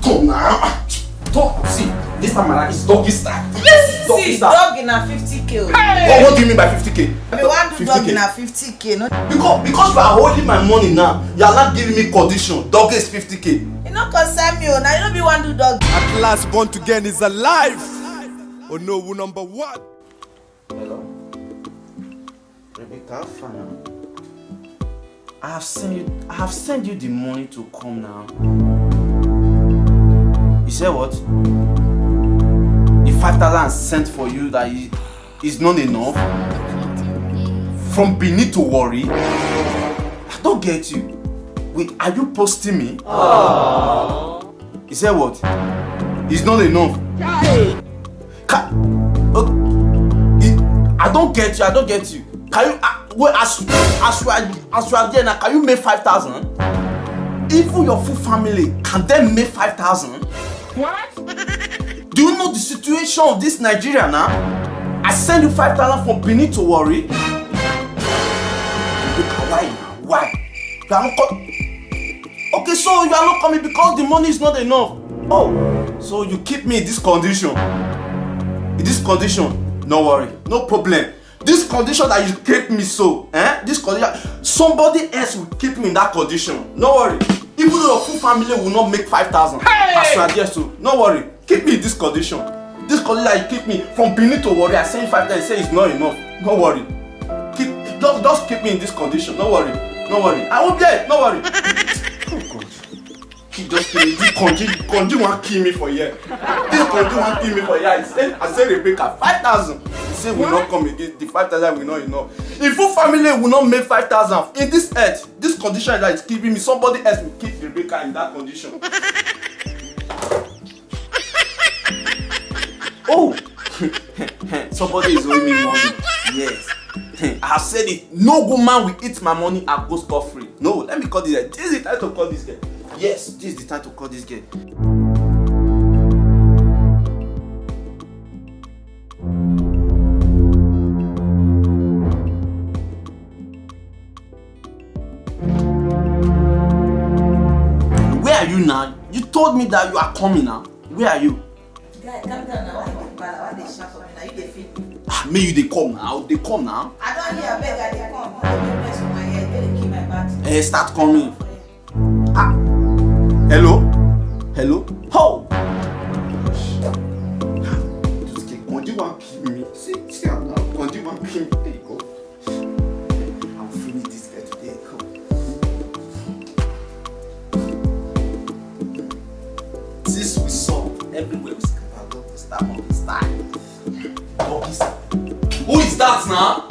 Come now. Talk. See, this time around is doggy style. Yes, see, doggy na 50k. Hey. What do you mean by 50k? We want to doggy na 50k, no? Because you are holding my money now, you are not giving me condition. Doggy is 50k. You no concern me, now you don't be want to doggy. At last, Born2Gain is alive. Oh no, we number one. Hello, Rebecca, fine. I have sent you the money to come now. You said what? The 5,000 sent for you that is not enough? From Benin to Warri? I don't get you. Wait, are you posting me? Aww. You said what? It's not enough. I don't get you. Can you wait, as you are there now, can you make 5,000? Even your full family can then make 5,000? What? Do you know the situation of this Nigeria now? I send you 5,000 from Benin to Warri. Why? You are not coming. Okay, so you are not coming because the money is not enough. Oh, so you keep me in this condition. In this condition, no worry, no problem. This condition that you keep me so, this condition, somebody else will keep me in that condition. No worry. Even though your full family will not make 5,000, as you are there, so no worry. Keep me in this condition. This condition that you keep me from Benin to Warri, I send you 5,000, say it's not enough. No worry. Just keep me in this condition. No worry. I won't be there. No worry. Oh God. Just kill me. This Konji won't kill me for here. I said Rebecca 5,000. He said will not come again. The 5,000 will not enough. If full family will not make 5,000 in this earth, this condition that is keeping me, somebody else will keep Rebecca in that condition. Oh, somebody is owing me money. Yes. I have said it. No good man will eat my money and go scot-free. No, let me call this guy. This is the time to call this guy. Yes, this is the time to call this guy. Where are you now? You told me that you are coming now. Where are you? Guy, calm down now. Why they shout for me now? You dey feel me? May you they come now. They come now. I don't hear a beg, I dey come. They mess with my head. They keep my back. Start coming. Hello? Oh! This guy, Konji won't kill me. See, Konji won't kill me. There you go. I'll finish this guy today. Come. This we saw everywhere we start on the style. Who is that now?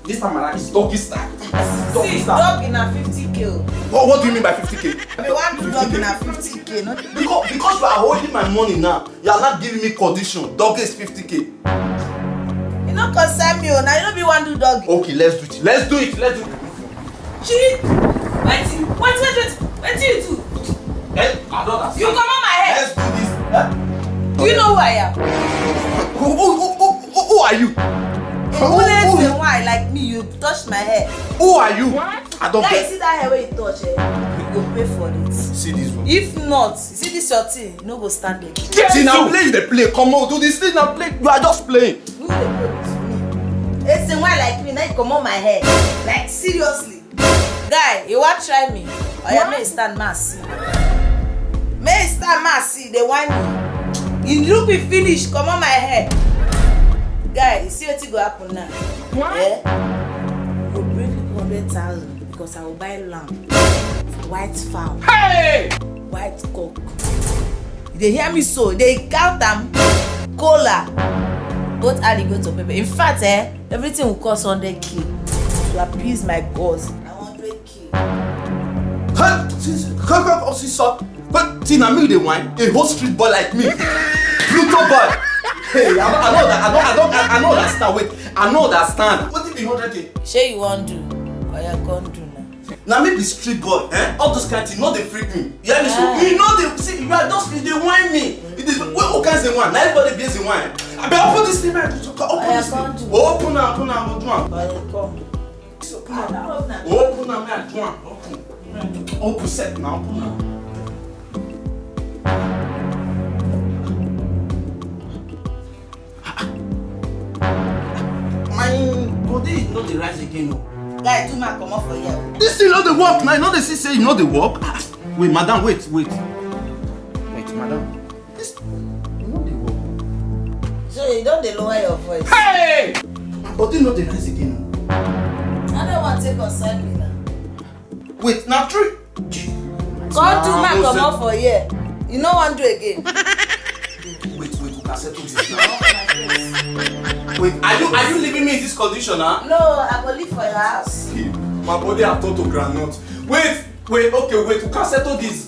This time around is doggy style. See, doggy na 50k. What do you mean by 50k? We want to doggy na 50k, no? Because you are holding my money now, you are not giving me condition. Doggy is 50k. You no concern me, now you don't be want to doggy. Okay, let's do it. Wait, what do you do? I don't understand. You come on my head. Let's do this. Do you know who I am? Who are you? Eze Nwayi like me, you touched my hair. Who are you? What? I don't get. See that hair where you touch, you go pay for it. See this one. If not, see this your thing, you no go stand there. See now play the play. Come on, do this thing now play. You are just playing. Who dey play with me? Eze Nwayi like me, now you come on my hair. Like seriously. Guy, you want try me? Or you may stand mass. They want me. You look me finish, come on my hair. Guy, you see what go happen now? What? Yeah? We'll bring 100,000 because I will buy lamb, white fowl, white cock. They hear me so, they count them, cola, both alligator pepper. In fact, everything will cost 100k to appease my cause. 100k. But see now me the wine, a whole street boy like me, Pluto boy. Hey, I know understand. Wait, I know understand. What if you 100k? Shey you want do? Or you can't do now? Now me be street boy, eh? All those kind of things, no dey freak me. You hear me so? You know they see you are just they whine me. It is who can say one? Now everybody be say one. I be open this thing, man. Open this thing. Open now, do one. Open now, man. Do one. Open set now. Open now. My body is not the rise again, no. Guy, do my come off for you. This thing not the work now. You know they say you know the work. Wait, madam, wait. Wait, madam. This you know the work. So you don't dey lower your voice. Hey! My body not the rise again. No. I don't want to take concern me now. Wait, now three. Come do my come off for you. You no want do again. Wait, we can settle this now. Wait, are you leaving me in this condition, huh? No, I go leave for your house. My body have turned to groundnut. Wait, okay, wait, we can settle this.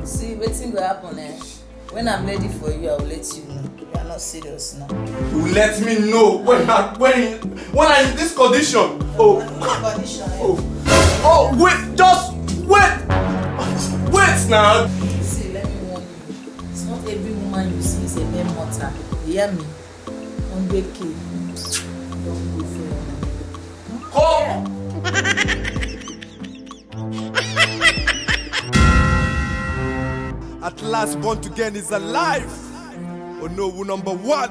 See, wetin go happen, eh? When I'm ready for you, I will let you know. You are not serious now. You let me know when I'm in this condition. Oh. Condition, eh? Oh, wait, just wait. Wait now. See, let me warn you. It's not every woman you see is a mere mortal. You hear me? 100K. Don't go for Oh. At last, Born2Gain is alive. Oh no, number one.